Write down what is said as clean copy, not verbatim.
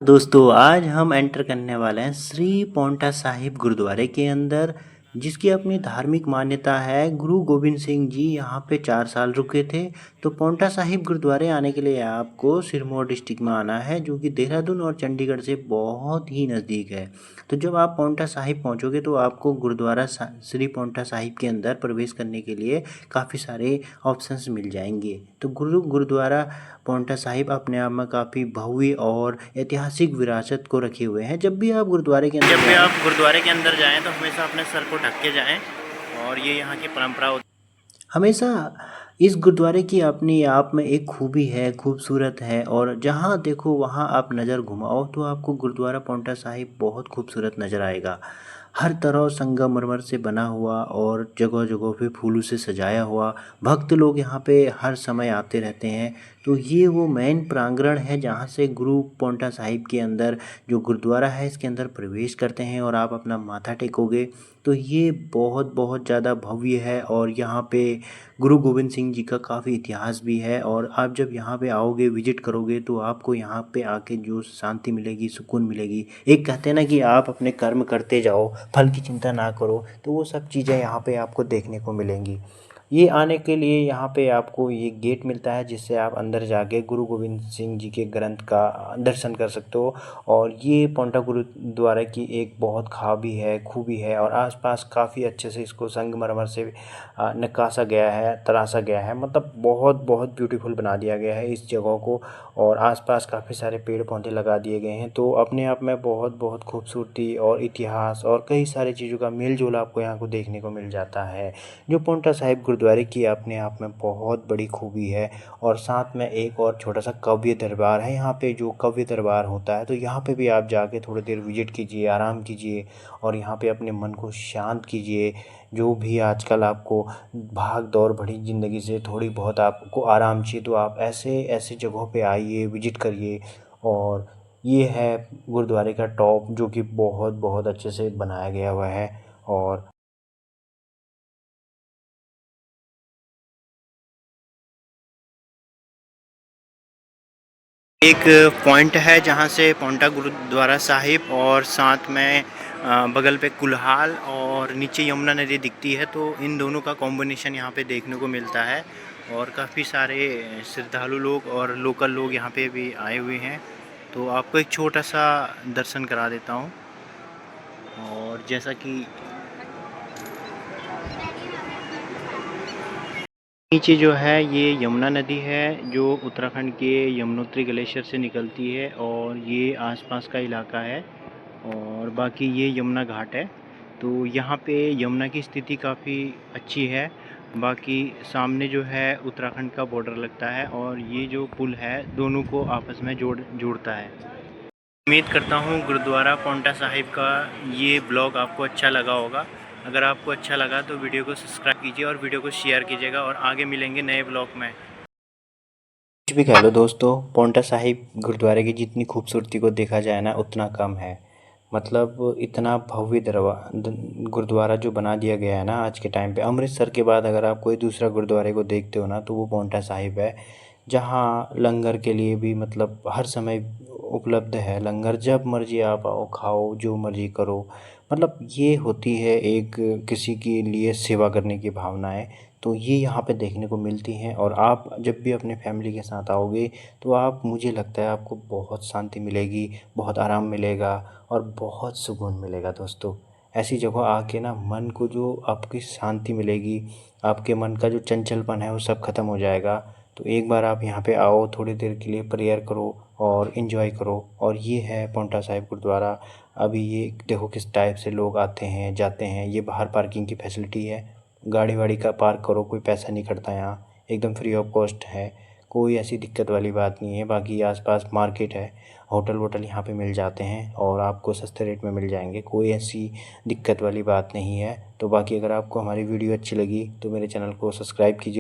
दोस्तों आज हम एंटर करने वाले हैं श्री पौंटा साहिब गुरुद्वारे के अंदर, जिसकी अपनी धार्मिक मान्यता है। गुरु गोबिंद सिंह जी यहाँ पे 4 साल रुके थे। तो पौंटा साहिब गुरुद्वारे आने के लिए आपको सिरमौर डिस्ट्रिक्ट में आना है, जो कि देहरादून और चंडीगढ़ से बहुत ही नज़दीक है। तो जब आप पौंटा साहिब पहुँचोगे तो आपको गुरुद्वारा श्री पौंटा साहिब के अंदर प्रवेश करने के लिए काफ़ी सारे ऑप्शंस मिल जाएंगे। तो गुरुद्वारा पौंटा साहिब अपने आप में काफ़ी भव्य और ऐतिहासिक विरासत को रखे हुए हैं। जब भी आप गुरुद्वारे के अंदर जाएं तो हमेशा अपने सर को ढक के जाएं, और ये यहाँ की परंपरा हमेशा। इस गुरुद्वारे की अपनी आप में एक खूबी है, खूबसूरत है, और जहाँ देखो वहाँ आप नज़र घुमाओ तो आपको गुरुद्वारा पौंटा साहिब बहुत खूबसूरत नज़र आएगा। हर तरह संगमरमर से बना हुआ और जगह जगह पे फूलों से सजाया हुआ। भक्त लोग यहाँ पे हर समय आते रहते हैं। तो ये वो मेन प्रांगण है जहाँ से गुरु पौंटा साहिब के अंदर जो गुरुद्वारा है इसके अंदर प्रवेश करते हैं और आप अपना माथा टेकोगे। तो ये बहुत बहुत ज़्यादा भव्य है, और यहाँ पे गुरु गोबिंद सिंह जी का काफ़ी इतिहास भी है। और आप जब यहाँ पे आओगे, विजिट करोगे, तो आपको यहाँ पे आके जो शांति मिलेगी, सुकून मिलेगी। एक कहते हैं ना कि आप अपने कर्म करते जाओ, फल की चिंता ना करो, तो वो सब चीज़ें यहाँ पे आपको देखने को मिलेंगी। ये आने के लिए यहाँ पे आपको ये गेट मिलता है, जिससे आप अंदर जाके गुरु गोबिंद सिंह जी के ग्रंथ का दर्शन कर सकते हो। और ये पौंटा गुरुद्वारा की एक बहुत खूबी है, और आसपास काफ़ी अच्छे से इसको संगमरमर से नक्कासा गया है, तराशा गया है। मतलब बहुत बहुत ब्यूटीफुल बना दिया गया है इस जगह को, और आसपास काफ़ी सारे पेड़ पौधे लगा दिए गए हैं। तो अपने आप में बहुत बहुत खूबसूरती और इतिहास और कई सारी चीज़ों का मेल जोल आपको यहाँ को देखने को मिल जाता है, जो पौंटा साहिब गुरुद्वारे की अपने आप में बहुत बड़ी खूबी है। और साथ में एक और छोटा सा कव्य दरबार है यहाँ पे, जो कव्य दरबार होता है। तो यहाँ पे भी आप जाके थोड़ी देर विजिट कीजिए, आराम कीजिए, और यहाँ पे अपने मन को शांत कीजिए। जो भी आजकल आपको भाग दौड़ भरी ज़िंदगी से थोड़ी बहुत आपको आराम चाहिए, तो आप ऐसे ऐसे जगहों पे आइए, विजिट करिए। और ये है गुरुद्वारे का टॉप, जो कि बहुत बहुत अच्छे से बनाया गया हुआ है। और एक पॉइंट है जहाँ से पौंटा गुरुद्वारा साहिब और साथ में बगल पे कुल्हाल और नीचे यमुना नदी दिखती है। तो इन दोनों का कॉम्बिनेशन यहाँ पे देखने को मिलता है, और काफ़ी सारे श्रद्धालु लोग और लोकल लोग यहाँ पे भी आए हुए हैं। तो आपको एक छोटा सा दर्शन करा देता हूँ। और जैसा कि नीचे जो है ये यमुना नदी है, जो उत्तराखंड के यमुनोत्री ग्लेशियर से निकलती है, और ये आसपास का इलाका है। और बाकी ये यमुना घाट है। तो यहाँ पे यमुना की स्थिति काफ़ी अच्छी है। बाकी सामने जो है उत्तराखंड का बॉर्डर लगता है, और ये जो पुल है दोनों को आपस में जोड़ता है। उम्मीद करता हूँ गुरुद्वारा पौंटा साहिब का ये ब्लॉग आपको अच्छा लगा होगा। अगर आपको अच्छा लगा तो वीडियो को सब्सक्राइब कीजिए और वीडियो को शेयर कीजिएगा, और आगे मिलेंगे नए ब्लॉग में। कुछ भी कह लो दोस्तों, पौंटा साहिब गुरुद्वारे की जितनी खूबसूरती को देखा जाए ना उतना कम है। मतलब इतना भव्य गुरुद्वारा जो बना दिया गया है ना आज के टाइम पे, अमृतसर के बाद अगर आप कोई दूसरा गुरुद्वारे को देखते हो ना तो वो पौंटा साहिब है। जहाँ लंगर के लिए भी मतलब हर समय उपलब्ध है। लंगर जब मर्जी आप आओ, खाओ, जो मर्जी करो। मतलब ये होती है एक किसी के लिए सेवा करने की भावनाएं। तो ये यहाँ पे देखने को मिलती हैं। और आप जब भी अपने फैमिली के साथ आओगे तो आप, मुझे लगता है आपको बहुत शांति मिलेगी, बहुत आराम मिलेगा, और बहुत सुकून मिलेगा दोस्तों। ऐसी जगह आके ना मन को जो आपकी शांति मिलेगी, आपके मन का जो चंचलपन है वो सब खत्म हो जाएगा। तो एक बार आप यहाँ पे आओ, थोड़ी देर के लिए प्रेयर करो और इन्जॉय करो। और ये है पौंटा साहिब गुरुद्वारा। अभी ये देखो किस टाइप से लोग आते हैं जाते हैं। ये बाहर पार्किंग की फैसिलिटी है, गाड़ी वाड़ी का पार्क करो, कोई पैसा नहीं कटता यहाँ, एकदम फ्री ऑफ कॉस्ट है। कोई ऐसी दिक्कत वाली बात नहीं है। बाकी आसपास मार्केट है, होटल वोटल यहाँ पे मिल जाते हैं, और आपको सस्ते रेट में मिल जाएंगे। कोई ऐसी दिक्कत वाली बात नहीं है। तो बाकी अगर आपको हमारी वीडियो अच्छी लगी तो मेरे चैनल को सब्सक्राइब कीजिए।